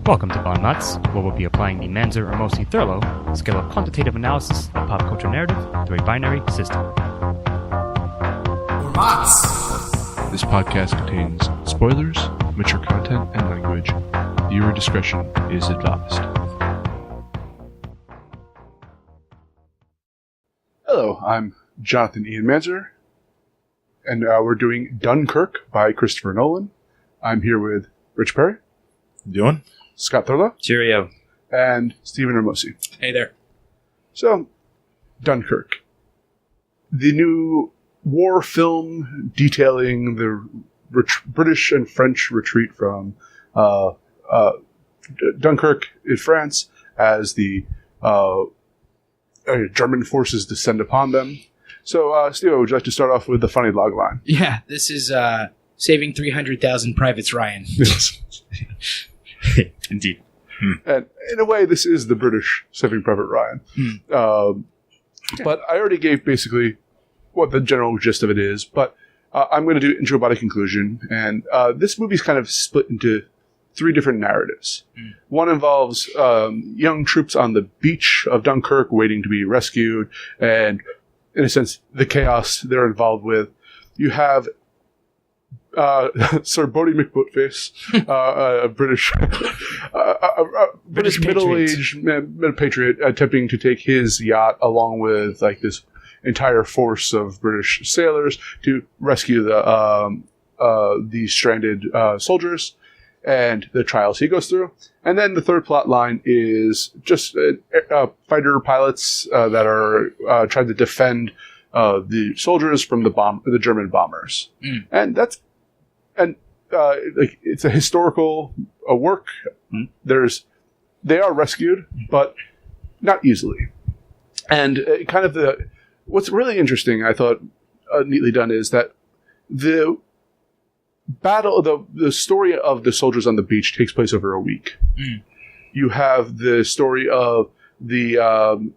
Welcome to MOTS, where we'll be applying the Manzer or mostly Thurlow scale of quantitative analysis of pop culture narrative through a binary system. MOTS! This podcast contains spoilers, mature content, and language. Viewer discretion is advised. Hello, I'm Jonathan Ian Manzer, and we're doing Dunkirk by Christoper Nolan. I'm here with Rich Perry. Doing? Scott Thurlow. Cheerio. And Stephen Ramosi. Hey there. So, Dunkirk. The new war film detailing the British and French retreat from Dunkirk in France as the German forces descend upon them. So, Steve, would you like to start off with the funny logline? Yeah, this is Saving 300,000 Privates Ryan. Yes. Indeed. And in a way, this is the British Saving Private Ryan. But I already gave basically what the general gist of it is, but I'm going to do intro, body, conclusion. And this movie's kind of split into three different narratives. One involves young troops on the beach of Dunkirk waiting to be rescued, and in a sense, the chaos they're involved with. You have Sir Bodie McBoatface, a British middle-aged patriot attempting to take his yacht along with like this entire force of British sailors to rescue the stranded soldiers and the trials he goes through. And then the third plot line is just fighter pilots that are trying to defend the soldiers from the German bombers. And that's like it's a historical work. They are rescued, but not easily. And what's really interesting, I thought, neatly done, is that the battle, the story of the soldiers on the beach takes place over a week. You have the story of the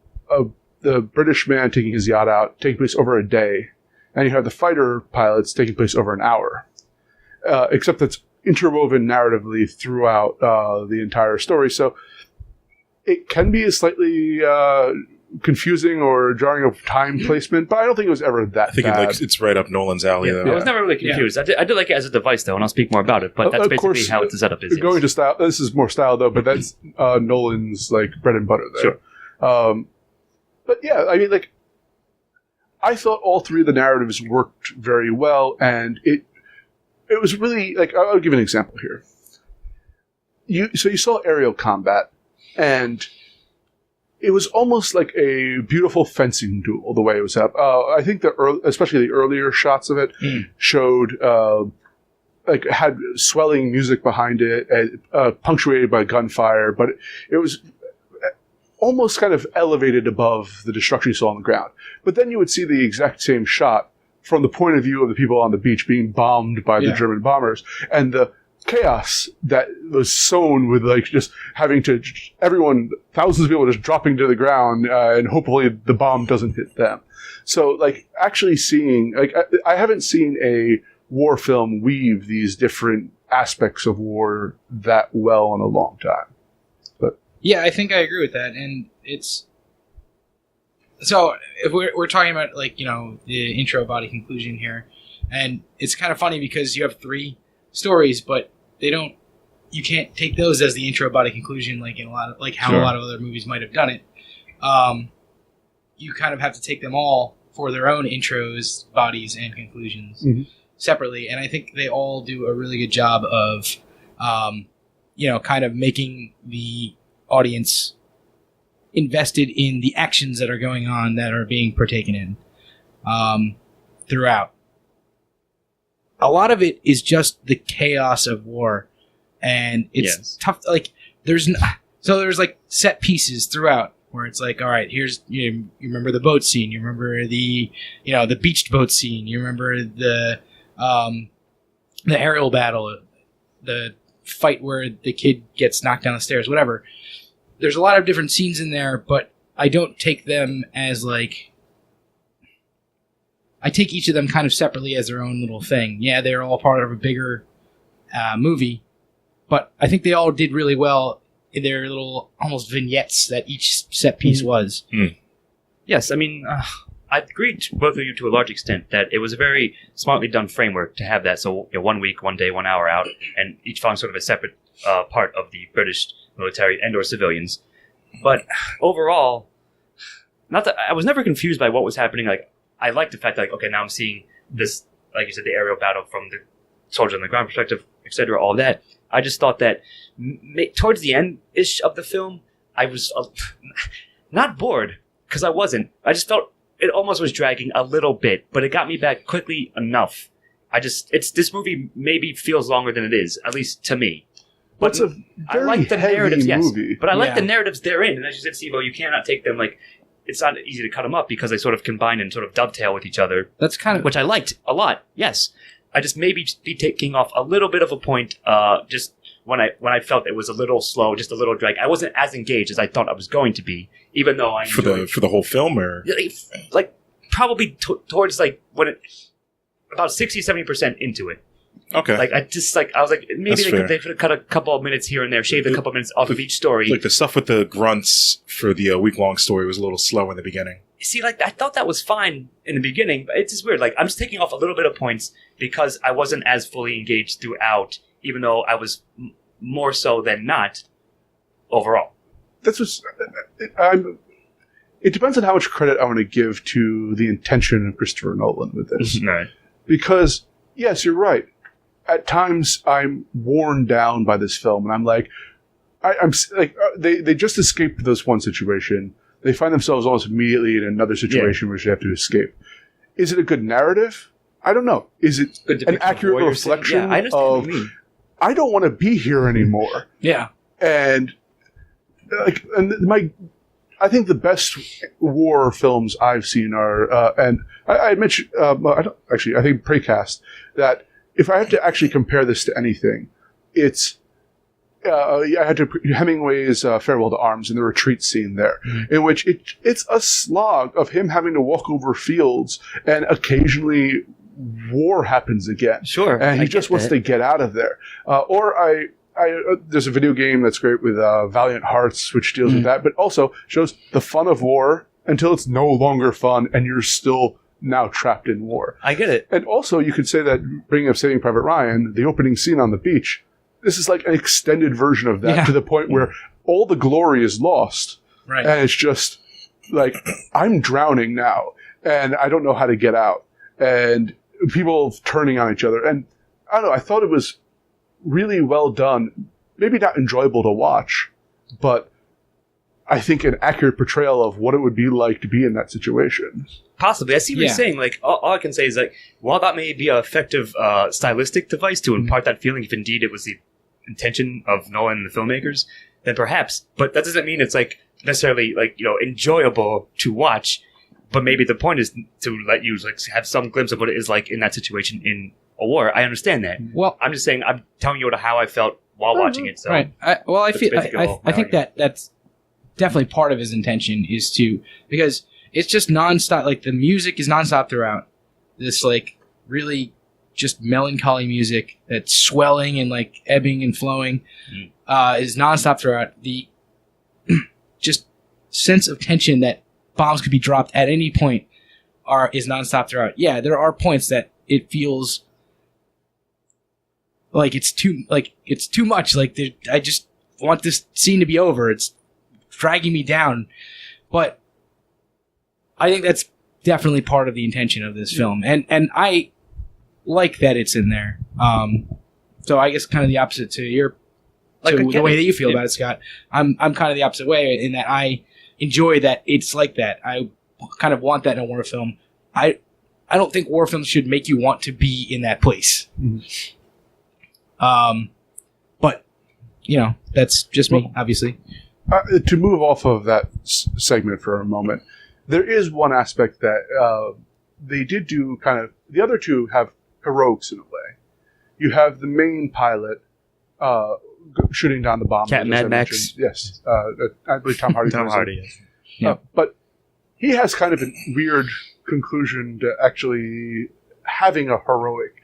British man taking his yacht out taking place over a day, and you have the fighter pilots taking place over an hour. Except that's interwoven narratively throughout the entire story. So it can be a slightly confusing or jarring of time placement, but I don't think it was ever that bad. It's right up Nolan's alley, though. I was never really confused. I did like it as a device, though, and I'll speak more about it, but that's basically how it's set up. Going to style, this is more style, though, but that's Nolan's like bread and butter there. Sure. But yeah, I mean, like, I thought all three of the narratives worked very well, and it was really, like, I'll give an example here. You saw aerial combat, and it was almost like a beautiful fencing duel, the way it was set up. I think especially the earlier shots of it showed, had swelling music behind it, and, punctuated by gunfire, but it was almost kind of elevated above the destruction you saw on the ground. But then you would see the exact same shot from the point of view of the people on the beach being bombed by the German bombers, and the chaos that was sown with like just having to thousands of people just dropping to the ground, and hopefully the bomb doesn't hit them. So like actually seeing, like, I haven't seen a war film weave these different aspects of war that well in a long time. But yeah, I think I agree with that, and it's. So if we're talking about, like, you know, the intro, body, conclusion here, and it's kind of funny because you have three stories, but you can't take those as the intro, body, conclusion, like in a lot of, like how a lot of other movies might have done it. You kind of have to take them all for their own intros, bodies, and conclusions separately, and I think they all do a really good job of, kind of making the audience invested in the actions that are going on that are being partaken in throughout. A lot of it is just the chaos of war, and it's tough. Like there's like set pieces throughout where it's like, all right, here's you remember the boat scene, you remember the beached boat scene, you remember the aerial battle, the fight where the kid gets knocked down the stairs, whatever. There's a lot of different scenes in there, but I don't take them as like I take each of them kind of separately as their own little thing. Yeah, they're all part of a bigger movie, but I think they all did really well in their little almost vignettes that each set piece was. Yes, I mean, I agree to both of you to a large extent that it was a very smartly done framework to have that. So 1 week, 1 day, 1 hour out, and each found sort of a separate part of the British military and or civilians. But overall, not that I was never confused by what was happening. Like, I like the fact that, like, okay, now I'm seeing this, like you said, the aerial battle from the soldier on the ground perspective, etc. All that. I just thought that towards the end-ish of the film, I was not bored, because I wasn't. I just felt it almost was dragging a little bit, but it got me back quickly enough. This movie maybe feels longer than it is, at least to me. But it's a very I like the narratives, movie. Yes. But I like the narratives therein, and as you said, Steve, you cannot take them like. It's not easy to cut them up because they sort of combine and sort of dovetail with each other. That's kind of which I liked a lot. Yes, I just maybe be taking off a little bit of a point. Just when I felt it was a little slow, just a little drag. I wasn't as engaged as I thought I was going to be, even though I for the whole film, or like probably towards like when it about 60-70% into it. Okay. Like I was like maybe they could have cut a couple of minutes here and there, shaved a couple of minutes off of each story. Like the stuff with the grunts for the week-long story was a little slow in the beginning. See, like I thought that was fine in the beginning, but it's just weird. Like I'm just taking off a little bit of points because I wasn't as fully engaged throughout, even though I was more so than not overall. That's what's. It depends on how much credit I want to give to the intention of Christoper Nolan with this, Right. Because yes, you're right. At times, I'm worn down by this film, and I'm like, I'm like, they just escaped this one situation. They find themselves almost immediately in another situation which they have to escape. Is it a good narrative? I don't know. Is it an accurate reflection I understand of? What you mean. I don't want to be here anymore. Yeah, and I think the best war films I've seen are, and I mentioned, I think Precast, that if I had to actually compare this to anything, it's, I had to Hemingway's Farewell to Arms and the retreat scene there, in which it's a slog of him having to walk over fields, and occasionally war happens again. Sure. And he just wants to get out of there. There's a video game that's great with Valiant Hearts, which deals with that, but also shows the fun of war until it's no longer fun and you're still now trapped in war. I get it. And also, you could say that, bringing up Saving Private Ryan, the opening scene on the beach, this is like an extended version of that, to the point where all the glory is lost. right. And it's just like, I'm drowning now, and I don't know how to get out. And people turning on each other. And I don't know, I thought it was really well done. Maybe not enjoyable to watch, but I think an accurate portrayal of what it would be like to be in that situation. Possibly. I see what you're saying. Like, all I can say is, like, while that may be an effective stylistic device to impart that feeling, if indeed it was the intention of Nolan and the filmmakers, then perhaps. But that doesn't mean it's, like, necessarily, like, you know, enjoyable to watch. But maybe the point is to let you, like, have some glimpse of what it is like in that situation in a war. I understand that. Well, I'm just saying, I'm telling you how I felt while watching it. So right. I think that's definitely part of his intention is to, because it's just nonstop. Like, the music is nonstop throughout. This, like, really just melancholy music that's swelling and, like, ebbing and flowing is nonstop throughout. The just sense of tension that bombs could be dropped at any point is nonstop throughout. Yeah, there are points that it feels like it's too much. Like, I just want this scene to be over. It's dragging me down. But I think that's definitely part of the intention of this film. And I like that it's in there. So I guess kind of the opposite to your, the way that you feel about it, Scott. I'm kind of the opposite way in that I enjoy that it's like that. I kind of want that in a war film. I don't think war films should make you want to be in that place. But, you know, that's just me, obviously. To move off of that segment for a moment, there is one aspect that they did do kind of... The other two have heroics in a way. You have the main pilot shooting down the bomb. Captain Mad Max. Yes. I believe Tom Hardy. Tom Hardy, yes. But he has kind of a weird conclusion to actually having a heroic.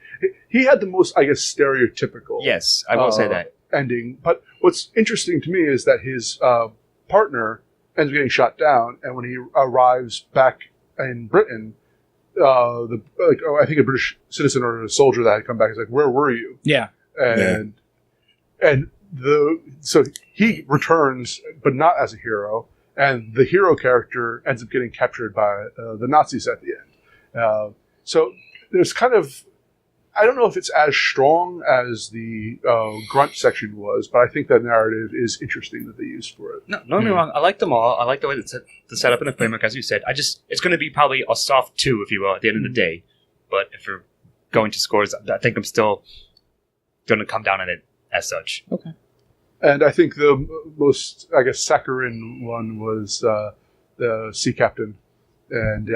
He had the most, I guess, stereotypical. Yes, I will say that. Ending. But what's interesting to me is that his partner ends up getting shot down, and when he arrives back in Britain, I think a British citizen or a soldier that had come back is like, "Where were you?" Yeah. So he returns, but not as a hero, and the hero character ends up getting captured by the Nazis at the end. So there's kind of, I don't know if it's as strong as the grunt section was, but I think that narrative is interesting that they used for it. No, don't get me wrong. I like them all. I like the way it's set up in the framework, as you said. It's going to be probably a soft 2, if you will, at the end of the day. But if we're going to scores, I think I'm still going to come down on it as such. Okay. And I think the most, I guess, saccharine one was the sea captain. And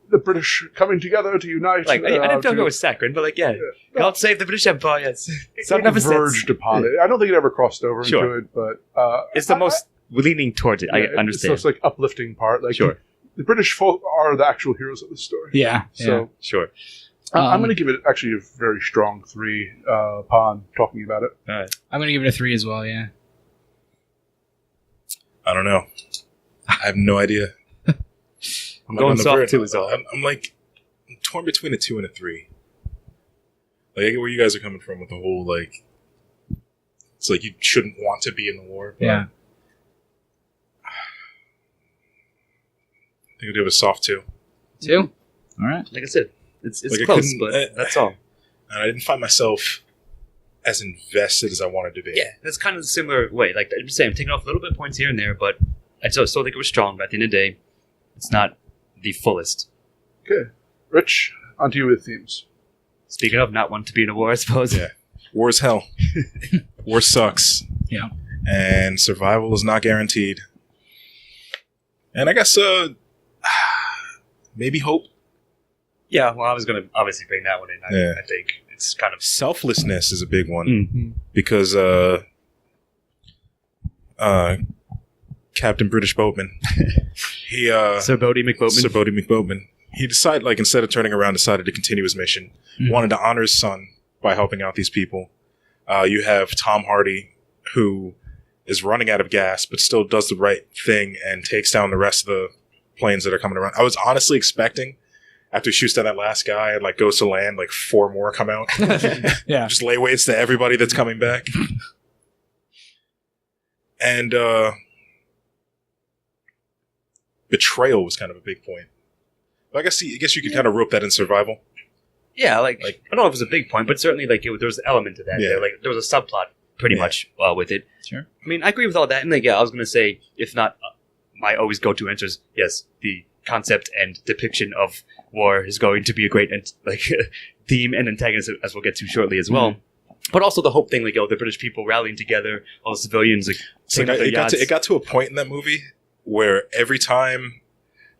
the British coming together to unite. I didn't feel like it was saccharine, but God save the British Empire, yes. It verged upon it. I don't think it ever crossed over into it, but... it's the most leaning towards it, I understand. So it's like uplifting part. Sure. The British folk are the actual heroes of the story. Yeah. So sure. I'm going to give it actually a very strong 3 upon talking about it. All right. I'm going to give it a 3 as well, yeah. I don't know. I have no idea. I'm going soft 2 as well. I'm torn between a 2 and a 3. Like, I get where you guys are coming from with the whole, it's like you shouldn't want to be in the war. But yeah. I think I'll do a soft 2. 2? All right. Like I said, it's close, but that's all. And I didn't find myself as invested as I wanted to be. Yeah, that's kind of a similar way. Like I'm saying, I'm taking off a little bit of points here and there, but I still think it was strong. But at the end of the day, it's not the fullest. Okay. Rich, onto you with themes. Speaking of not wanting to be in a war, I suppose. Yeah. War is hell. War sucks. Yeah. And survival is not guaranteed. And I guess maybe hope. Yeah, well, I was going to obviously bring that one in. I think it's kind of... Selflessness is a big one. Mm-hmm. Because Captain British Boatman, Sir Bodie McBoatman. He decided, instead of turning around, decided to continue his mission. Wanted to honor his son by helping out these people. You have Tom Hardy, who is running out of gas, but still does the right thing and takes down the rest of the planes that are coming around. I was honestly expecting, after he shoots down that last guy and goes to land, 4 more come out. Yeah. Just lay waits to everybody that's coming back. And betrayal was kind of a big point. But I guess you could kind of rope that in survival. Yeah, I don't know if it was a big point, but certainly there was an element to that. Yeah. There was a subplot pretty much with it. Sure. I mean, I agree with all that. And I was going to say, if not, my always go-to answer is, yes, the concept and depiction of war is going to be a great theme and antagonist, as we'll get to shortly as well. But also the hope thing, the British people rallying together, all the civilians, it got to a point in that movie where every time,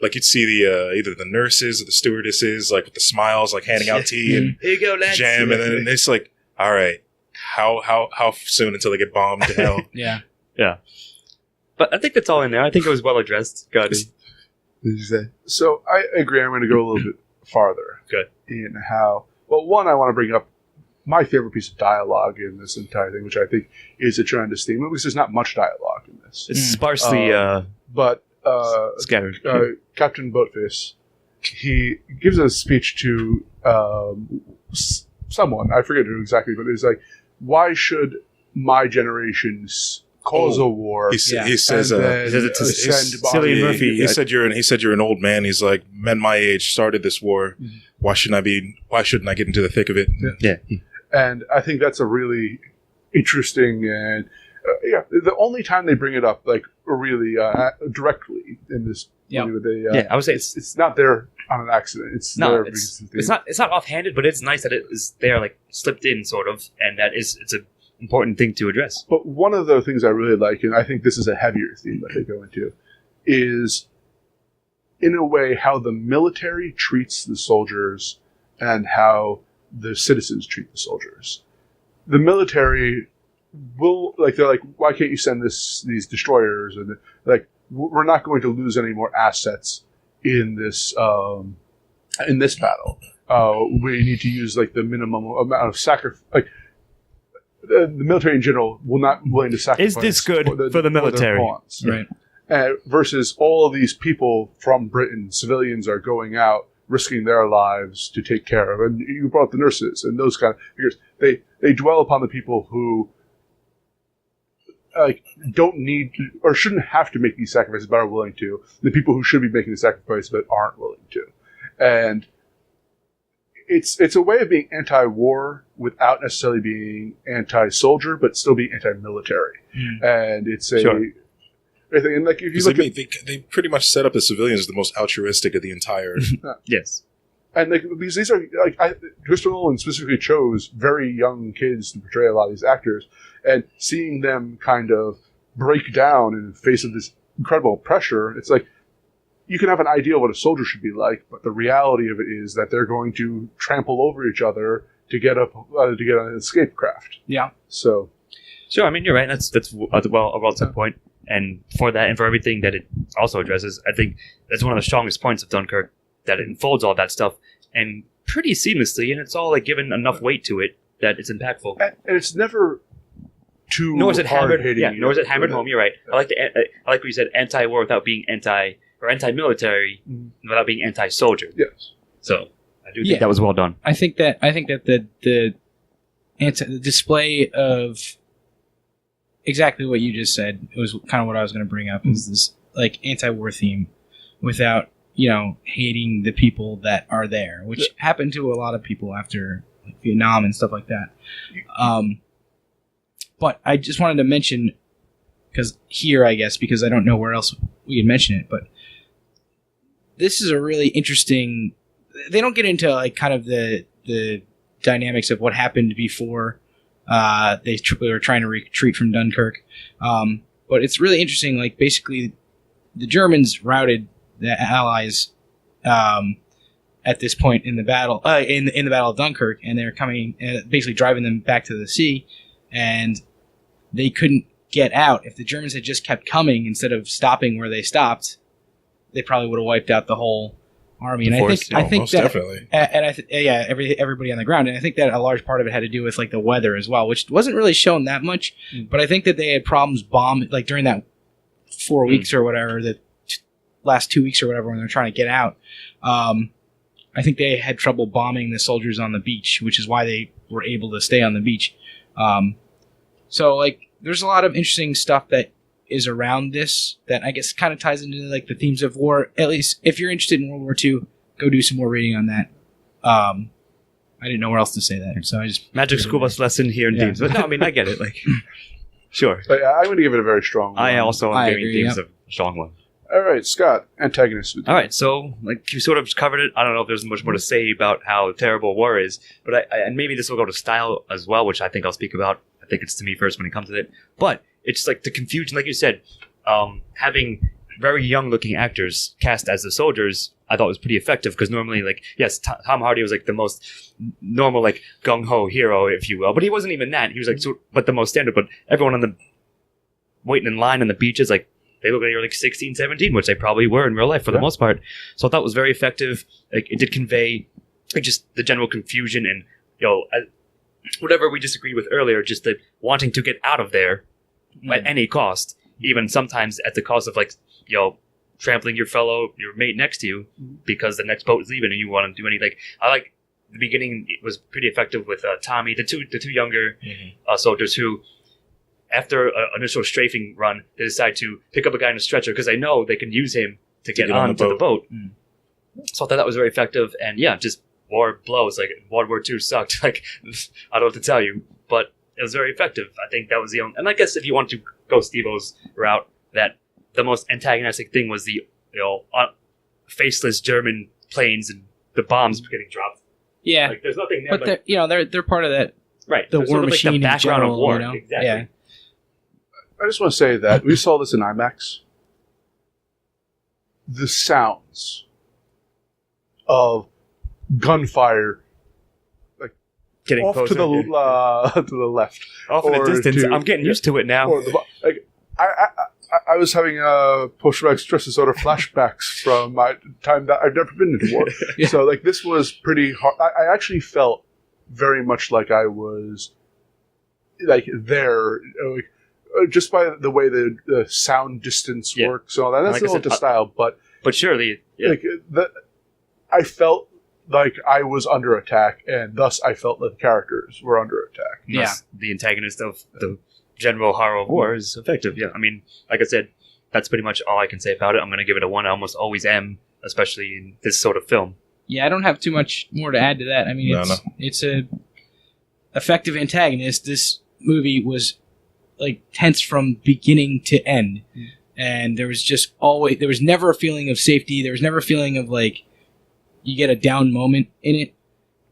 you'd see the either the nurses or the stewardesses, with the smiles, handing out tea and here you go, lads. jam, and then it's all right, how soon until they get bombed to hell? Yeah. Yeah. But I think that's all in there. I think it was well addressed. Got it. So I agree. I'm going to go a little bit farther. Good. In how, one, I want to bring up my favorite piece of dialogue in this entire thing, which I think is a tremendous theme, because there's not much dialogue in this. It's sparsely but scattered. Captain Boatface, he gives a speech to someone, I forget who exactly, but it's why should my generations cause a war? He says it to Cillian Murphy. He said you're an old man. He's like, men my age started this war. Mm-hmm. Why shouldn't I get into the thick of it? Yeah. And I think that's a really interesting and the only time they bring it up really directly in this movie, I would say it's not there on an accident. It's not offhanded, but it's nice that it is there, slipped in sort of, and it's an important thing to address. But one of the things I really like, and I think this is a heavier theme that they go into, is in a way how the military treats the soldiers and how the citizens treat the soldiers. The military will, they're why can't you send these destroyers? And we're not going to lose any more assets in this in this battle, we need to use like the minimum amount of sacrifice. Like the military in general will not be willing to sacrifice. Is this good for the military? Right. Versus all of these people from Britain, civilians are going out, risking their lives to take care of. And you brought up the nurses and those kind of figures. They dwell upon the people who don't need to, or shouldn't have to make these sacrifices but are willing to. The people who should be making the sacrifice but aren't willing to. And it's a way of being anti-war without necessarily being anti-soldier, but still being anti-military. And it's a... Sure. And like if you look they pretty much set up the civilians as the most altruistic of the entire. Yes, and like these are like Christoper Nolan specifically chose very young kids to portray a lot of these actors, and seeing them kind of break down in the face of this incredible pressure, it's like you can have an idea of what a soldier should be like, but the reality of it is that they're going to trample over each other to get an escape craft. Yeah. So, sure. I mean, you're right. That's a well-said point. And for that, and for everything that it also addresses, I think that's one of the strongest points of Dunkirk, that it unfolds all that stuff and pretty seamlessly, and it's all like given enough weight to it that it's impactful. And it's never too nor is it hammered. hard-hitting. Yeah, nor is it hammered home. You're right. I like what you said, anti-war without being anti-military without being anti-soldier. Yes. So I do think that was well done. I think that the display of exactly what you just said, it was kind of what I was going to bring up, is this like anti-war theme without, hating the people that are there, which happened to a lot of people after like Vietnam and stuff like that. But I just wanted to mention, because I don't know where else we could mention it, but this is a really interesting, they don't get into like kind of the dynamics of what happened before they were trying to retreat from Dunkirk. But it's really interesting. Like basically, the Germans routed the Allies at this point in the battle, in the Battle of Dunkirk, and they're coming, basically driving them back to the sea, and they couldn't get out. If the Germans had just kept coming instead of stopping where they stopped, they probably would have wiped out the whole army. And I think most that, definitely. And everybody on the ground. And I think that a large part of it had to do with like the weather as well, which wasn't really shown that much. But I think that they had problems bombing, like during that 4 weeks or whatever, the last 2 weeks or whatever, when they're trying to get out. I think they had trouble bombing the soldiers on the beach, which is why they were able to stay on the beach. So like, there's a lot of interesting stuff that is around this that I guess kind of ties into like the themes of war. At least if you're interested in World War II, go do some more reading on that. I didn't know where else to say that, so I just Magic School Bus lesson here in themes. But no, I mean I get it. Like, sure. But I'm going to give it a very strong one. I also am giving agree, themes a strong one. All right, Scott, antagonist. All right, so like you sort of covered it. I don't know if there's much more to say about how terrible war is, but and maybe this will go to style as well, which I think I'll speak about. I think it's to me first when it comes to it, but it's like the confusion, like you said, having very young-looking actors cast as the soldiers. I thought was pretty effective because normally, like, yes, Tom Hardy was like the most normal, like gung-ho hero, if you will, but he wasn't even that. He was like, but the most standard. But everyone on the waiting in line on the beaches, like. They look like you're like 16, 17, which they probably were in real life for the most part. So I thought it was very effective. Like it did convey like just the general confusion and whatever we disagreed with earlier, just the wanting to get out of there at any cost, even sometimes at the cost of like trampling your mate next to you because the next boat is leaving and you want to do any like I like the beginning. It was pretty effective with Tommy, the two younger soldiers who. After an initial strafing run, they decide to pick up a guy in a stretcher because they know they can use him to get onto the boat. So I thought that was very effective. And yeah, just war blows. Like World War II sucked. Like I don't know what to tell you, but it was very effective. I think that was the only. And I guess if you want to go Steve-O's route, that the most antagonistic thing was the faceless German planes and the bombs getting dropped. Yeah, like there's nothing there. But they're part of that. Right, the war sort of machine like the background in general, of war. Exactly. Yeah. I just want to say that we saw this in IMAX. The sounds of gunfire, like getting off closer to the left, off in the distance. I'm getting used to it now. Like I I was having post-traumatic stress disorder flashbacks from my time that I've never been into war. Yeah. So, like, this was pretty hard. I actually felt very much like I was, like, there, like, just by the way the sound distance works. So that's Like I all said, the style, but surely, like I felt like I was under attack, and thus I felt that the characters were under attack. Yeah. the antagonist of the general horror of war is effective. Yeah, I mean, like I said, that's pretty much all I can say about it. I'm going to give it a 1. I almost always am, especially in this sort of film. Yeah, I don't have too much more to add to that. I mean, it's a effective antagonist. This movie was like tense from beginning to end, and there was never a feeling of safety. There was never a feeling of like you get a down moment in it,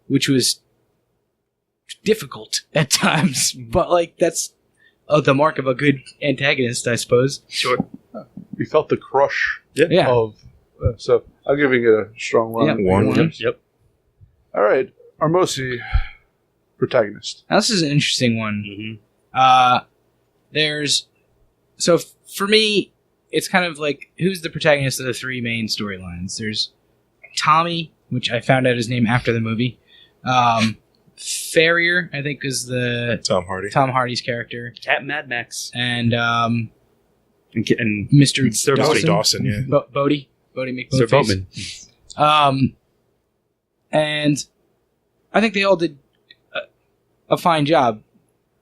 which was difficult at times. But like that's the mark of a good antagonist, I suppose. Sure. You felt the crush Yeah. of. So I'm giving it a strong 1. Yep. 1. Yep. All right, Armosi, protagonist. Now, this is an interesting one. Mm-hmm. For me, it's kind of like who's the protagonist of the 3 main storylines? There's Tommy, which I found out his name after the movie. Farrier, I think, is the Tom Hardy. Tom Hardy's character, Cat Mad Max and and Mr. Sir Dawson. Dawson, yeah. Bodie McBoatface. Sir Boatman. And I think they all did a fine job,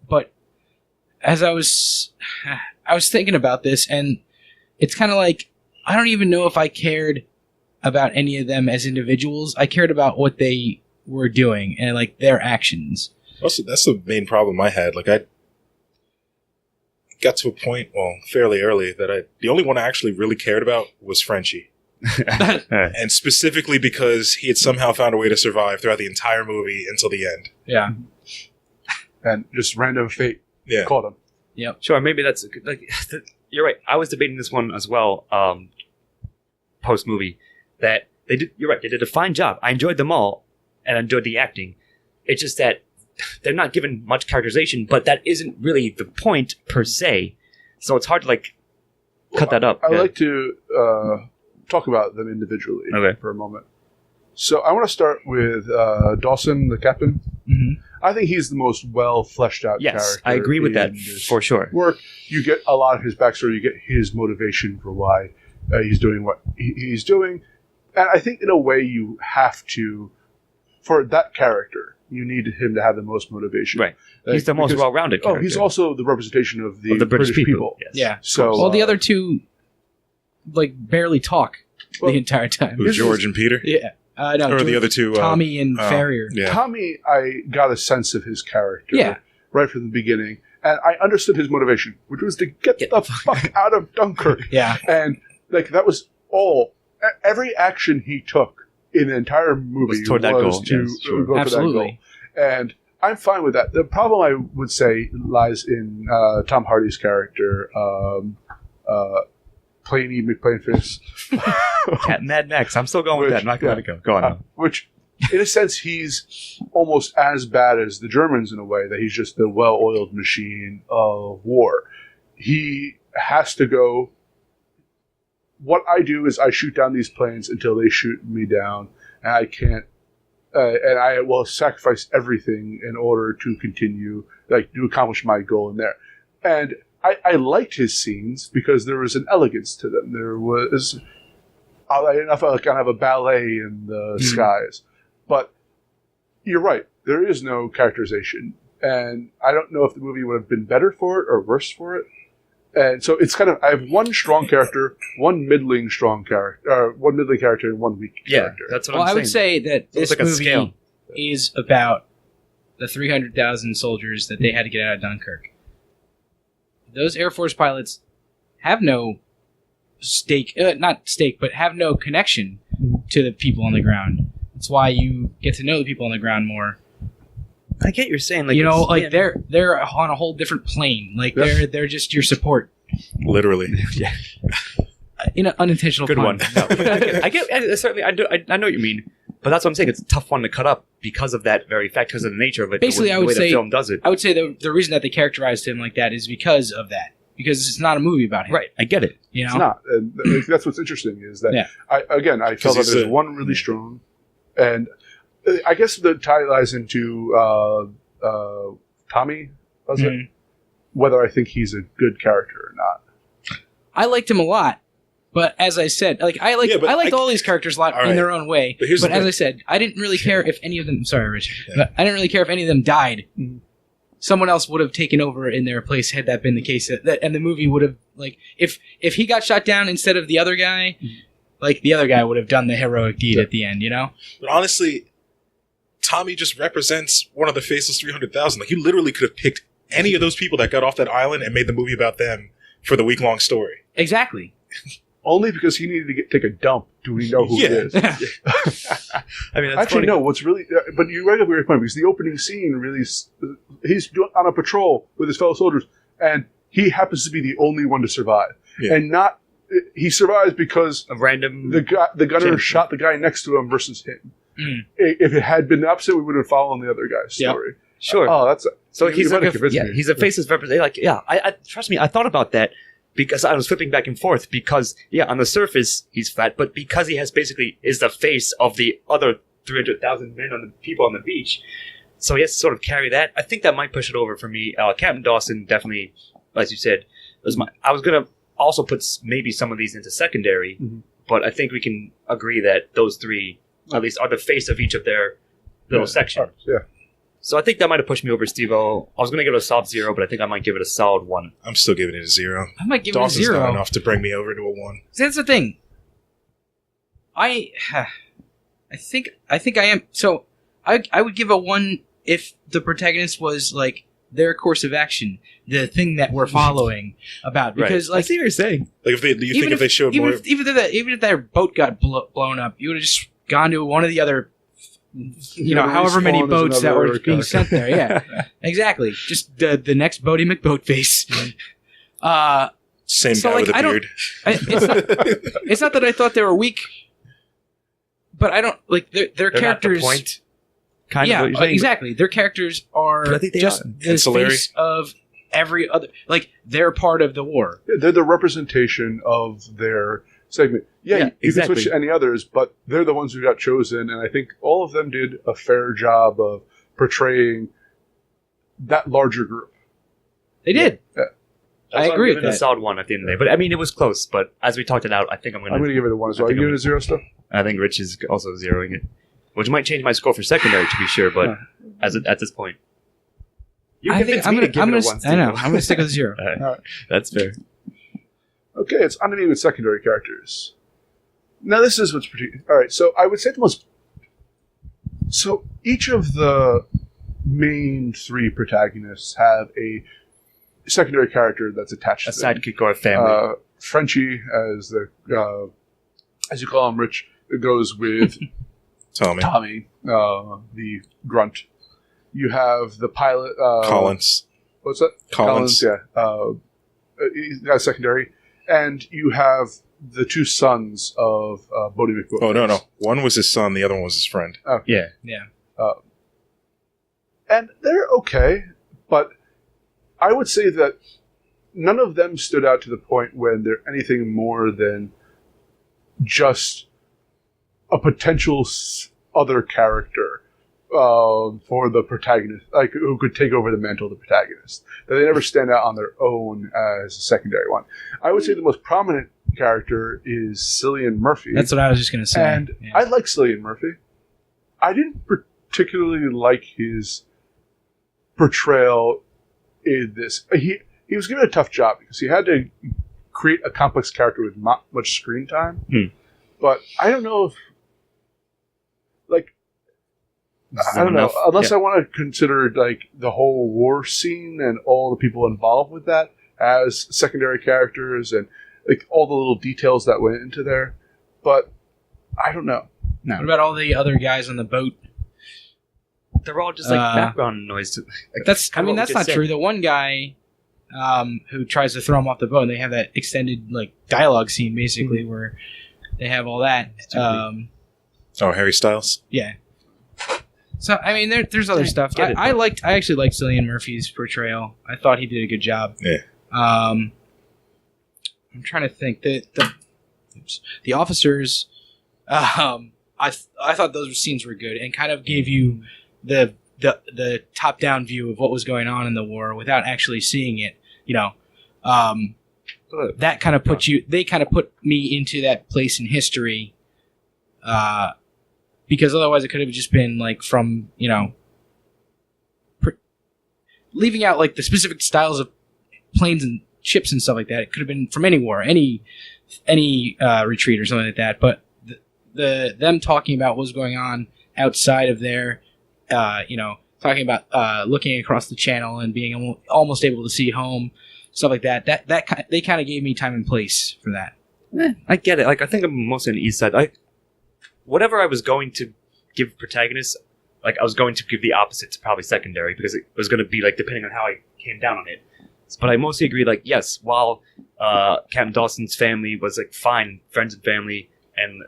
but as I was thinking about this, and it's kind of like I don't even know if I cared about any of them as individuals. I cared about what they were doing and like their actions. Also, that's the main problem I had. Like, I got to a point, fairly early, that the only one I actually really cared about was Frenchie. And specifically because he had somehow found a way to survive throughout the entire movie until the end. Yeah. And just random fate caught him. Yep. Sure, maybe that's you're right. I was debating this one as well. Post movie, that they did. You're right. They did a fine job. I enjoyed them all, and I enjoyed the acting. It's just that they're not given much characterization, but that isn't really the point per se. So it's hard to cut that up. I'd like to talk about them individually for a moment. So I want to start with Dawson, the captain. Mm-hmm. I think he's the most well fleshed out character. Yes, I agree with that for sure. Work. You get a lot of his backstory. You get his motivation for why he's doing what he's doing. And I think in a way you have to, for that character, you need him to have the most motivation. Right. He's the most well-rounded character. He's also the representation of the British people. Yes. Yeah. So, the other two, barely talk the entire time. Who's George and Peter? Yeah. No, or the other two? Tommy and Farrier. Yeah. Tommy, I got a sense of his character right from the beginning. And I understood his motivation, which was to get the fuck out of Dunkirk. Yeah. And that was all. Every action he took in the entire movie was toward that goal. to go for that Absolutely. goal. And I'm fine with that. The problem I would say lies in Tom Hardy's character, Planey McPlainface. Cat Mad Max. I'm still going with that. I'm not going to let it go. Go on. Which, in a sense, he's almost as bad as the Germans in a way, that he's just the well-oiled machine of war. He has to go... What I do is I shoot down these planes until they shoot me down, and I can't... and I will sacrifice everything in order to continue, to accomplish my goal in there. And I liked his scenes because there was an elegance to them. There was... I felt kind of a ballet in the skies. But you're right. There is no characterization. And I don't know if the movie would have been better for it or worse for it. And so it's kind of, I have one strong character, one middling character, and one weak character. That's what I'm saying. I would say that this movie scale. is about the 300,000 soldiers that they had to get out of Dunkirk. Those Air Force pilots have no have no connection to the people on the ground. That's why you get to know the people on the ground more. I get you're saying, they're on a whole different plane. They're just your support. Literally. Yeah. In an unintentional Good pun. one. No, I get certainly. I know what you mean, but that's what I'm saying. It's a tough one to cut up because of that very fact, because of the nature of it. Basically, the I would way say the film does it. I would say the reason that they characterized him like that is because of that. because it's not a movie about him. Right, I get it. You know? It's not. And that's what's interesting is that, Yeah. I felt that there's one really strong, and I guess the tie lies into Tommy, was it? Whether I think he's a good character or not. I liked him a lot, but as I said, like I liked all these characters a lot in their own way. But as I said, I didn't really care if any of them. Sorry, Richard, but I didn't really care if any of them died. Someone else would have taken over in their place had that been the case, and the movie would have like if he got shot down instead of the other guy, like the other guy would have done the heroic deed at the end, you know. But honestly, Tommy just represents one of the faceless 300,000. Like, you literally could have picked any of those people that got off that island and made the movie about them for the week-long story. Exactly. Only because he needed to take a dump. Do we know who it is? I mean, that's actually, funny. no. What's really, but you bring up a great point because the opening scene really, he's on a patrol with his fellow soldiers, and he happens to be the only one to survive, and not. He survives because a random the gunner shot the guy next to him versus him. If it had been the opposite, we would have followed the other guy's story. Sure. Oh, that's so he's like he's a faceless representative. Like, I trust me. I thought about that because I was flipping back and forth. Because on the surface he's fat, but because he has basically is the face of the other 300,000 men on the people on the beach, so he has to sort of carry that. I think that might push it over for me. Captain Dawson definitely, as you said, was my. I was gonna also put maybe some of these into secondary, but I think we can agree that those three at least are the face of each of their little section. Yeah. So I think that might have pushed me over, Steve-O. I was going to give it a soft 0, but I think I might give it a solid 1. I'm still giving it a 0. I might give Dawson's it a 0. not enough to bring me over to a 1. See, that's the thing. I think I am. So I would give a 1 if the protagonist was like their course of action, the thing that we're following about. Because I see what you're saying. Like, if they showed more, even if their boat got blown up, you would have just gone to one of the other. However many boats that were being sent there. Yeah, exactly. Just the next Bodie McBoatface. Same guy with a beard. It's not that I thought they were weak, but I don't like their characters. Not the point. Kind of what you're saying, exactly. Their characters are just the face of every other. Like, they're part of the war. They're the representation of their segment. You can switch to any others, but they're the ones who got chosen, and I think all of them did a fair job of portraying that larger group. They did. Yeah. I agree with that. A solid 1 at the end of the day. But I mean, it was close, but as we talked it out, I think I'm going to give it a 1 as well. Are you giving it a 0 still? I think Rich is also zeroing it, which might change my score for secondary, to be sure, but at this point. I'm going to stick with 0. All right. That's fair. Okay, it's on to me with secondary characters. Now, this is what's pretty... All right, so I would say the most... So, each of the main 3 protagonists have a secondary character that's attached to them. A sidekick or a family. Frenchie, as you call him, Rich, goes with Tommy, the grunt. You have the pilot... Collins. What's that? Collins. Yeah. He's got a secondary. And you have the 2 sons of Bodie McBoatface. Oh, no. One was his son, the other one was his friend. Okay. Yeah. And they're okay, but I would say that none of them stood out to the point when they're anything more than just a potential other character for the protagonist, like who could take over the mantle of the protagonist. That they never stand out on their own as a secondary one. I would say the most prominent character is Cillian Murphy. That's what I was just going to say. And I like Cillian Murphy. I didn't particularly like his portrayal in this. He was given a tough job because he had to create a complex character with not much screen time. But I don't know if, like, I don't know. Unless I want to consider like the whole war scene and all the people involved with that as secondary characters and like all the little details that went into there. But I don't know. No. What about all the other guys on the boat? They're all just like background noise. That's not true. The one guy who tries to throw him off the boat, and they have that extended like dialogue scene basically where they have all that. Harry Styles? Yeah. So I mean, there's other stuff. I actually liked Cillian Murphy's portrayal. I thought he did a good job. Yeah. I'm trying to think. The officers, I thought those scenes were good and kind of gave you the top down view of what was going on in the war without actually seeing it. That kind of they kind of put me into that place in history, because otherwise it could have just been like from leaving out like the specific styles of planes and ships and stuff like that. It could have been from any war, any retreat or something like that. But them talking about what's going on outside of there, talking about looking across the channel and being almost able to see home, stuff like that. They kind of gave me time and place for that. I get it. Like, I think I'm mostly on the east side. Whatever I was going to give protagonists, like, I was going to give the opposite to probably secondary, because it was going to be, like, depending on how I came down on it. But I mostly agree, like, yes, while Captain Dawson's family was, like, fine, friends and family, and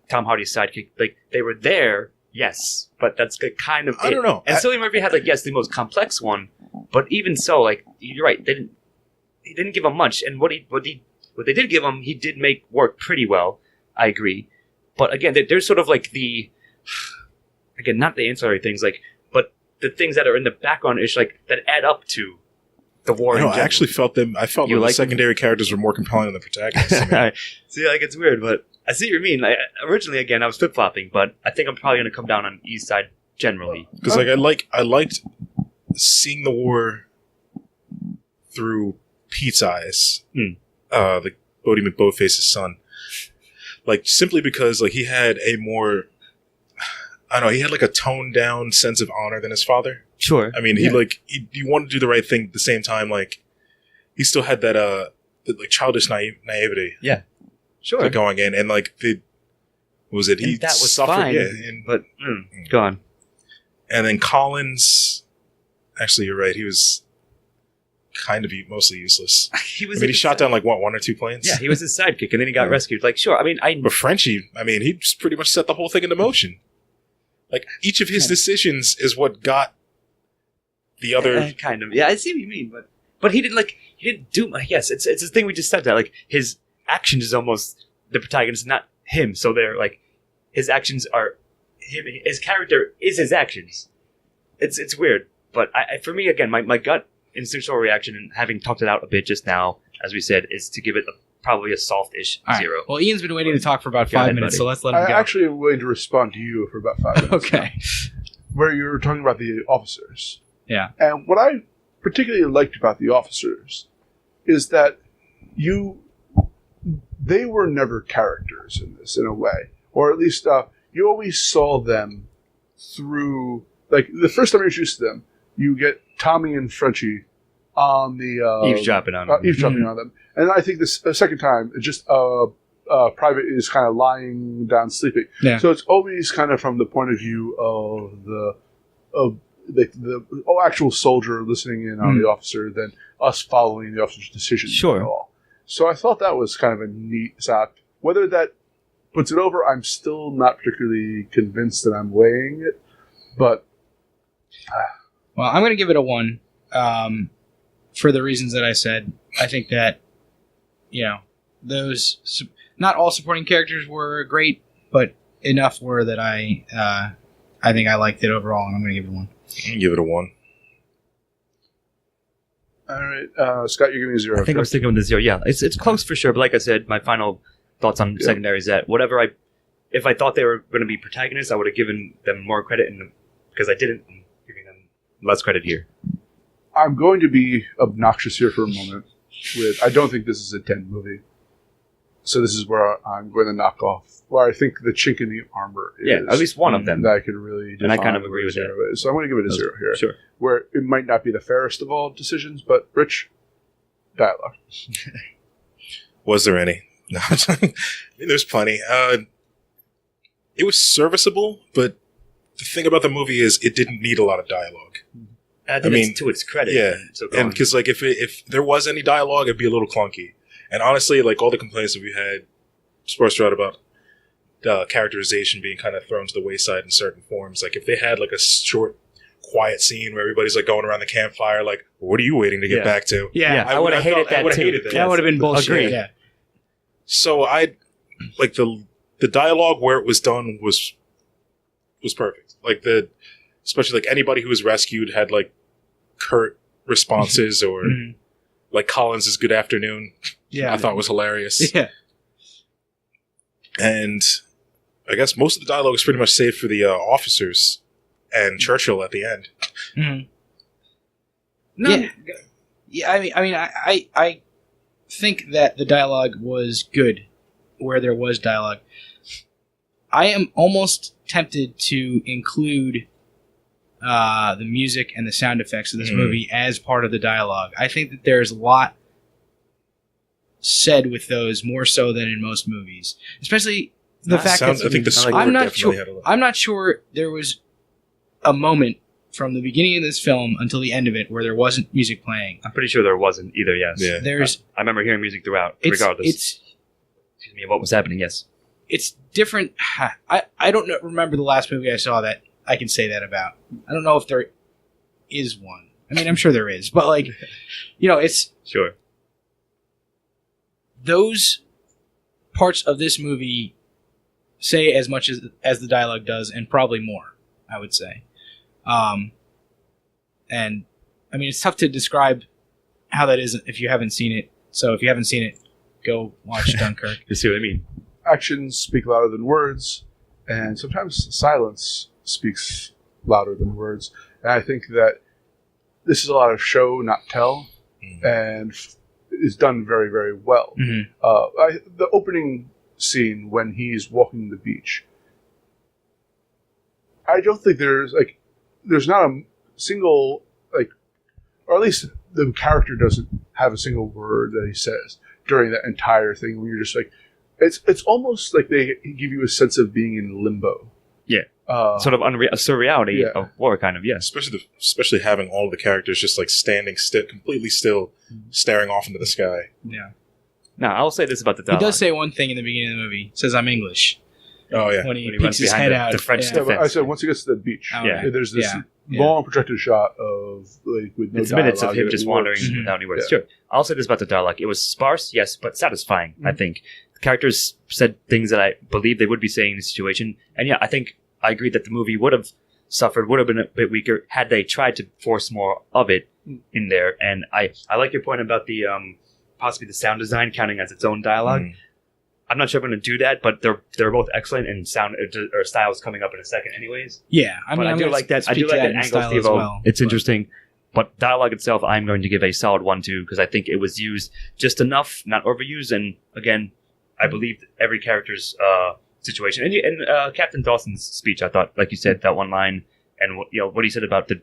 Tom Hardy's sidekick, like, they were there, yes, but that's kind of I don't know. And Cillian Murphy had, like, yes, the most complex one, but even so, like, you're right, he didn't give him much, and what they did give him, he did make work pretty well, I agree. But again, there's sort of like again, not the ancillary things, like, but the things that are in the background ish, like, that add up to the war. I actually felt I felt like the secondary characters were more compelling than the protagonists. See, like, it's weird, but I see what you mean. Originally, again, I was flip flopping, but I think I'm probably going to come down on East Side generally, because like I liked seeing the war through Pete's eyes, the Bodie McBoatface's son. Like, simply because, like, he had a more, I don't know, he had, like, a toned down sense of honor than his father. Sure. I mean, he wanted to do the right thing at the same time. Like, he still had that, like, childish naivety. Yeah. Sure. Going in. And, like, that was suffered, fine. But, go on. And then Collins, actually, you're right, he was kind of mostly useless. He shot down, like, what, 1 or 2 planes? Yeah, he was his sidekick, and then he got rescued. Like, sure, But Frenchie, he just pretty much set the whole thing into motion. Like, each of his decisions is what got the other... kind of. Yeah, I see what you mean, but he didn't do... Yes, it's the thing we just said, that, like, his actions is almost the protagonist, not him. So they're, like, his actions are him. His character is his actions. It's weird. But for me, again, my gut instinctual reaction, and having talked it out a bit just now, as we said, is to give it probably a soft-ish 0. Well, Ian's been waiting to talk for about 5 minutes, buddy. so let's let him go. I actually am willing to respond to you for about 5 minutes. Okay. Where you were talking about the officers. Yeah. And what I particularly liked about the officers is that they were never characters in this, in a way. Or at least you always saw them through, like, the first time you introduced them, you get Tommy and Frenchie on the... eavesdropping on them. And I think the second time, it just Private is kind of lying down sleeping. Yeah. So it's always kind of from the point of view of the actual soldier listening in on the officer than us following the officer's decisions. Sure. At all. So I thought that was kind of a neat side. Whether that puts it over, I'm still not particularly convinced that I'm weighing it. But... Well, I'm going to give it a 1 for the reasons that I said. I think that, those... Not all supporting characters were great, but enough were that I think I liked it overall, and I'm going to give it a 1. I'm going to give it a 1. All right. Scott, you're giving me a 0. I think I'm sticking with the 0. Yeah, it's close for sure, but like I said, my final thoughts on secondary is that if I thought they were going to be protagonists, I would have given them more credit, and because I didn't, I'm giving them less credit here. I'm going to be obnoxious here for a moment. I don't think this is a 10 movie. So this is where I'm going to knock off, where I think the chink in the armor is. Yeah, at least one of them. That I could really define. And I kind of agree with that. So I'm going to give it a 0 here. Sure. Where it might not be the fairest of all decisions, but Rich, dialogue. Was there any? No. There's plenty. It was serviceable, but the thing about the movie is it didn't need a lot of dialogue. I mean, it's to its credit. Yeah, and because like if there was any dialogue, it'd be a little clunky. And honestly, like all the complaints that we had, sports throughout about characterization being kind of thrown to the wayside in certain forms. Like if they had like a short quiet scene where everybody's like going around the campfire, like, what are you waiting to get back to? Yeah. I would have hated that too. Hated that. That would have been bullshit. Agreed. Yeah. So I like the dialogue where it was done was perfect. Like especially like anybody who was rescued had like curt responses or like Collins's "Good afternoon." Yeah. I thought was hilarious. Yeah. And I guess most of the dialogue is pretty much saved for the officers and Churchill at the end. Mhm. No, Yeah. I think that the dialogue was good where there was dialogue. I am almost tempted to include the music and the sound effects of this movie as part of the dialogue. I think that there's a lot said with those more so than in most movies, especially the fact I think the that score I'm not definitely sure. had a lot. I'm not sure there was a moment from the beginning of this film until the end of it where there wasn't music playing. I'm pretty sure there wasn't either. Yes. Yeah. There's I remember hearing music throughout, it's regardless. it's of what was happening. Yes. it's different. I don't remember the last movie I saw that I can say that about. I don't know if there is one. I mean, I'm sure there is, but like, it's Sure. those parts of this movie say as much as the dialogue does, and probably more, I would say. And I mean, it's tough to describe how that is if you haven't seen it. So if you haven't seen it, go watch Dunkirk. You see what I mean? Actions speak louder than words, and sometimes silence speaks louder than words. And I think that this is a lot of show, not tell, and is done very, very well. Mhm. The opening scene when he's walking the beach, I don't think there's not a single, or at least the character doesn't have a single word that he says during that entire thing. When you're just like, it's almost like they give you a sense of being in limbo. Yeah. Sort of a surreality of war, kind of. Yes. Especially having all of the characters just like standing still, completely still, staring off into the sky. Yeah. Now, I'll say this about the He dialogue. does say one thing in the beginning of the movie. Says, "I'm English." Oh yeah. When he When he peeks runs his behind head the- out. the French Yeah. Yeah, but defense. I said once he gets to the beach, Oh, Yeah. right. there's this Yeah. long protracted shot of with no It's minutes of dialogue, him and just it wandering works. without any words. Yeah. Sure. I'll say this about the dialogue. It was sparse, yes, but satisfying, I think. The characters said things that I believe they would be saying in the situation. And yeah, I think I agree that the movie would have been a bit weaker had they tried to force more of it in there. And I like your point about the possibly the sound design counting as its own dialogue. I'm not sure I'm going to do that, but they're both excellent, and sound or style is coming up in a second, anyways. Yeah, I mean, But I I'm do gonna like that. I speak do to like that in angle, style as Steve-O. well, It's but- interesting. But dialogue itself, I'm going to give a solid 1-2 because I think it was used just enough, not overused. And again, I believed every character's situation. And Captain Dawson's speech, I thought, like you said, that one line, and what he said about the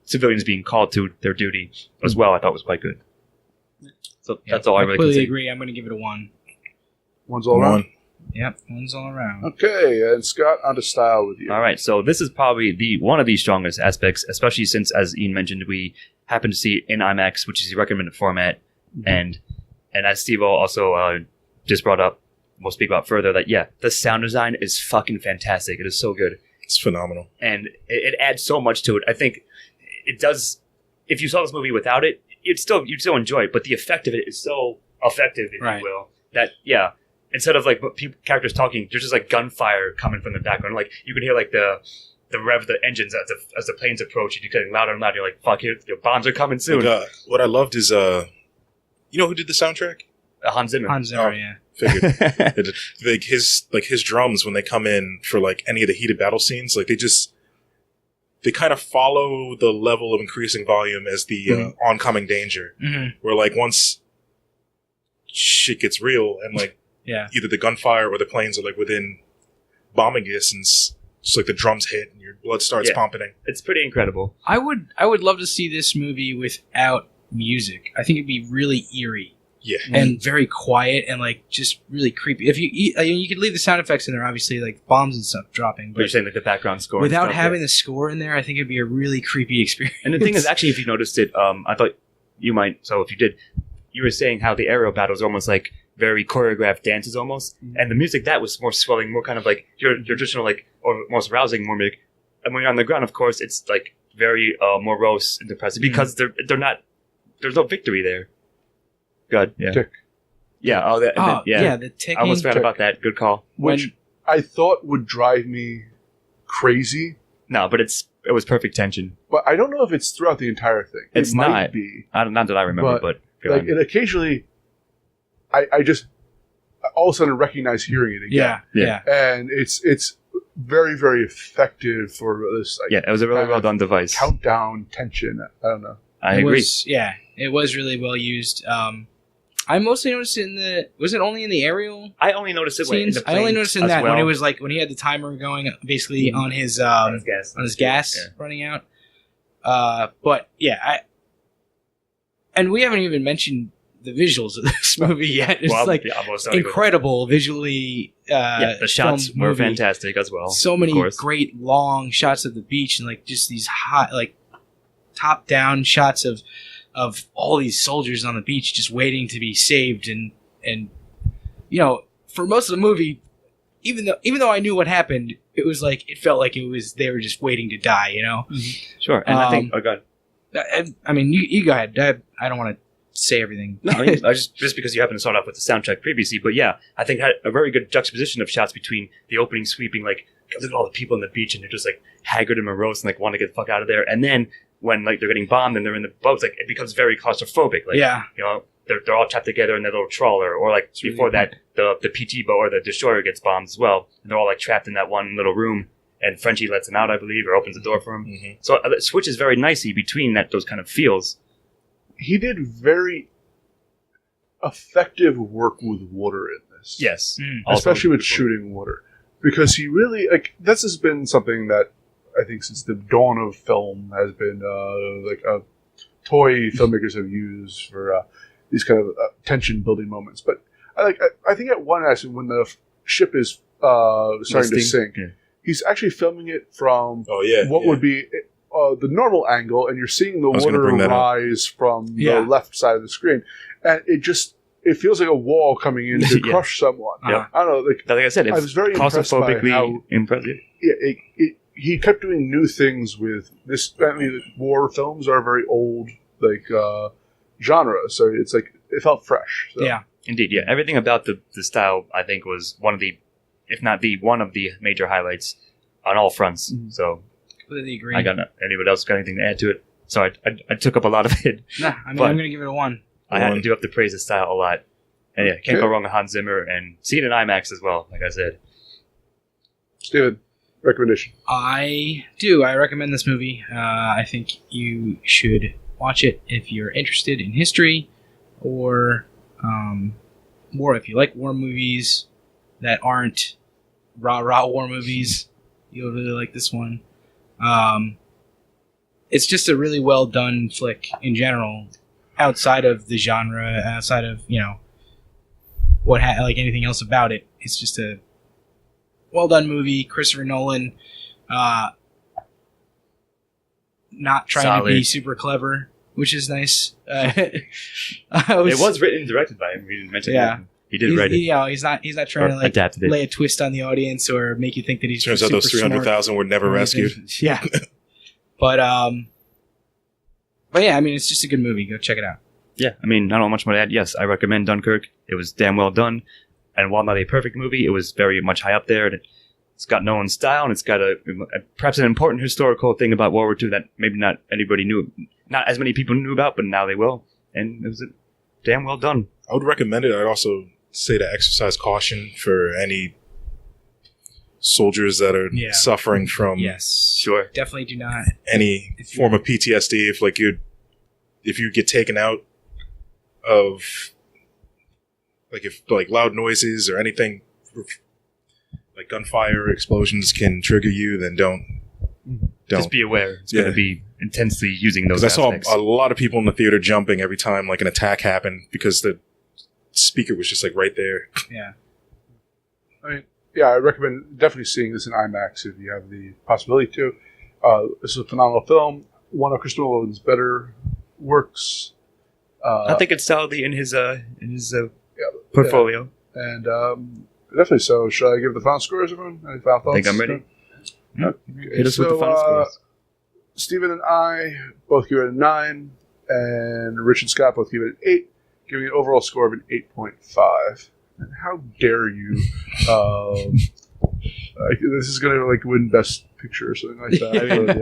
civilians being called to their duty as well, I thought was quite good. So that's all I really can completely say. agree. I'm going to give it a 1. One's all around. Yep, 1's all around. Okay, and Scott, on to style with you. All right, so this is probably one of the strongest aspects, especially since, as Ian mentioned, we happen to see it in IMAX, which is the recommended format, and as Steve also just brought up, we'll speak about further, that the sound design is fucking fantastic. It is so good, It's phenomenal. and it adds so much to it. I think it does. If you saw this movie without it, you'd still enjoy it, but the effect of it is so effective, if Right. you will, that instead of like characters talking, there's just like gunfire coming from the background. Like you can hear like the rev of the engines as the planes approach, and you're getting louder and louder. You're like, "Fuck, your bombs are coming soon." Like, what I loved is, you know who did the soundtrack? Hans Zimmer. Hans Zimmer, Oh. yeah. Figured. His drums when they come in for like any of the heated battle scenes, like they kind of follow the level of increasing volume as the oncoming danger. Mm-hmm. Where like once shit gets real and like Yeah. either the gunfire or the planes are like within bombing distance, just like the drums hit and your blood starts Yeah. pumping. It's pretty incredible. I would love to see this movie without music. I think it'd be really eerie Yeah. and very quiet and like just really creepy. If you could leave the sound effects in there, obviously, like bombs and stuff dropping, But you're but saying like the background score. and without stuff, having the score in there, I think it'd be a really creepy experience. And the thing is, actually, if you noticed it, I thought you might. So if you did, you were saying how the aerial battles are almost like very choreographed dances, almost, and the music that was more swelling, more kind of like your traditional, like, or most rousing, more like and when you're on the ground, of course, it's like very morose and depressing because they're not. There's no victory there. Good. Yeah. Tick. Yeah. Oh, the ticking. I almost forgot about that. Good call. Which I thought would drive me crazy. No, but it was perfect tension. But I don't know if it's throughout the entire thing. It's it might not. be. Not that I remember, but like, and occasionally, I just all of a sudden recognize hearing it again. Yeah. And it's very, very effective for this. Like, it was a really well done device. Countdown tension. I don't know. I agree. It was really well used. I mostly noticed it in the. Was it only in the aerial? I only noticed it scenes? in the I only noticed in that well. when it was like when he had the timer going, basically on his gas running out. But yeah, and we haven't even mentioned the visuals of this movie yet. It's incredible visually. The shots were fantastic as well. So many great long shots of the beach and like just these hot like top down shots of all these soldiers on the beach just waiting to be saved and you know, for most of the movie, even though I knew what happened, it was like it felt like they were just waiting to die, you know. Mm-hmm. Sure, and I think God. I mean, you go ahead. I don't want to say everything. No, I mean, just because you happen to start off with the soundtrack previously, but yeah, I think had a very good juxtaposition of shots between the opening sweeping, like look at all the people on the beach and they're just like haggard and morose and like want to get the fuck out of there, and then when like they're getting bombed and they're in the boats, like it becomes very claustrophobic. Like, you know, they're all trapped together in their little trawler, or like before that, the PT boat or the destroyer gets bombed as well, and they're all like trapped in that one little room. And Frenchie lets him out, I believe, or opens the door for him. Mm-hmm. So it switches very nicely between those kind of feels. He did very effective work with water in this. Yes, especially with shooting water, because he really this has been something that I think since the dawn of film has been like a toy filmmakers have used for these kind of tension building moments. But I think at one aspect when the ship is starting to sink, he's actually filming it from what would be the normal angle, and you're seing the water rise from the left side of the screen, and it feels like a wall coming in to crush someone. I don't know. Like I said, I was very impressed by how impressive. He kept doing new things with this. I mean, war films are a very old genre, so it's like it felt fresh. So. Yeah, indeed. Yeah, everything about the style I think was one of the, if not the one of the major highlights on all fronts. Mm-hmm. So completely agree. Anybody else got anything to add to it? Sorry, I took up a lot of it. Nah, I mean, I'm going to give it a 1. I do have to praise the style a lot. And yeah, can't go wrong with Hans Zimmer, and see it in IMAX as well, like I said. Steven, recommendation? I do. I recommend this movie. I think you should watch it if you're interested in history, or if you like war movies that aren't rah war movies. You'll really like this one. It's just a really well done flick in general, outside of the genre, outside of like anything else about it. It's just a well done movie. Christoper Nolan, not trying to be super clever, which is nice. It was written and directed by him. We didn't mention that. He did write it. He's not trying to like lay a twist on the audience or make you think that he's turns out those 300,000 were never rescued. Yeah, but yeah, I mean, it's just a good movie. Go check it out. Yeah, I mean, I don't know much more to add. Yes, I recommend Dunkirk. It was damn well done, and while not a perfect movie, it was very much high up there. And it's got Nolan's style, and it's got perhaps an important historical thing about World War II that maybe not anybody knew, not as many people knew about, but now they will. And it was damn well done. I would recommend it. I'd also say to exercise caution for any soldiers that are suffering from sure, definitely do not any form of PTSD. If you get taken out of if loud noises or anything like gunfire or explosions can trigger you, then don't just be aware. It's going to be intensely using those aspects. I saw a lot of people in the theater jumping every time an attack happened because the speaker was just right there. Yeah. I mean, I recommend definitely seeing this in IMAX if you have the possibility to. This is a phenomenal film. One of Christoper Nolan's better works. I think it's solidly in his portfolio. And definitely so. Should I give the final scores, everyone? Any final thoughts? I think I'm ready. Hit us with the final scores. Stephen and I both give it a 9, and Rich and Scott both give it an 8, giving an overall score of an 8.5. And how dare you? This is going to win Best Picture or something like that.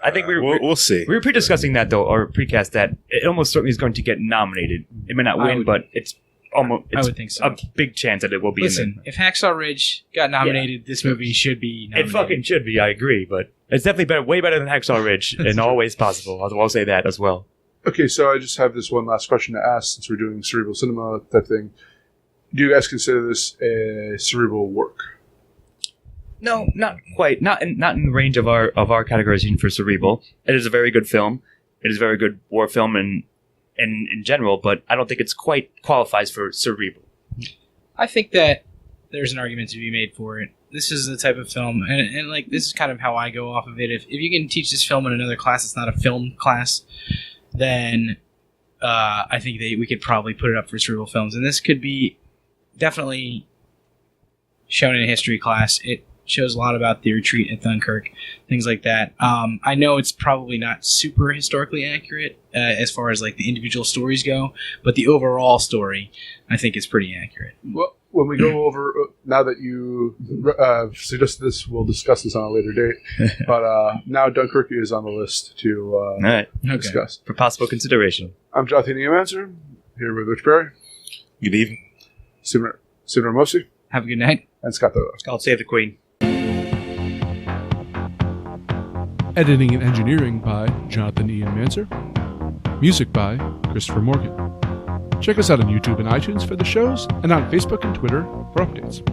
I think we'll see. We were pre-discussing that though, or precast that it almost certainly is going to get nominated. It may not win, but it's almost. I would think so. A big chance that it will be. Listen, if Hacksaw Ridge got nominated, this movie should be nominated. It fucking should be. I agree, but it's definitely better, way better than Hacksaw Ridge in all ways possible. I'll say that as well. Okay, so I just have this one last question to ask since we're doing cerebral cinema type thing. Do you guys consider this a cerebral work? No, not quite. Not in the range of our categorization for cerebral. It is a very good film. It is a very good war film in general, but I don't think it's quite qualifies for cerebral. I think that there's an argument to be made for it. This is the type of film, and this is kind of how I go off of it. If you can teach this film in another class, it's not a film class, then I think we could probably put it up for cerebral films. And this could be definitely shown in a history class. It shows a lot about the retreat at Dunkirk, things like that. I know it's probably not super historically accurate as far as the individual stories go, but the overall story, I think, is pretty accurate. Well, when we go over, now that you suggested this, we'll discuss this on a later date. But now Dunkirk is on the list to discuss. For possible consideration. I'm Jonathan Eamancer, here with Rich Berry. Good evening. Simran Mosi. Have a good night. And Scott Dodo. God save the Queen. Editing and engineering by Jonathan Ian Manser. Music by Christopher Morgan. Check us out on YouTube and iTunes for the shows, and on Facebook and Twitter for updates.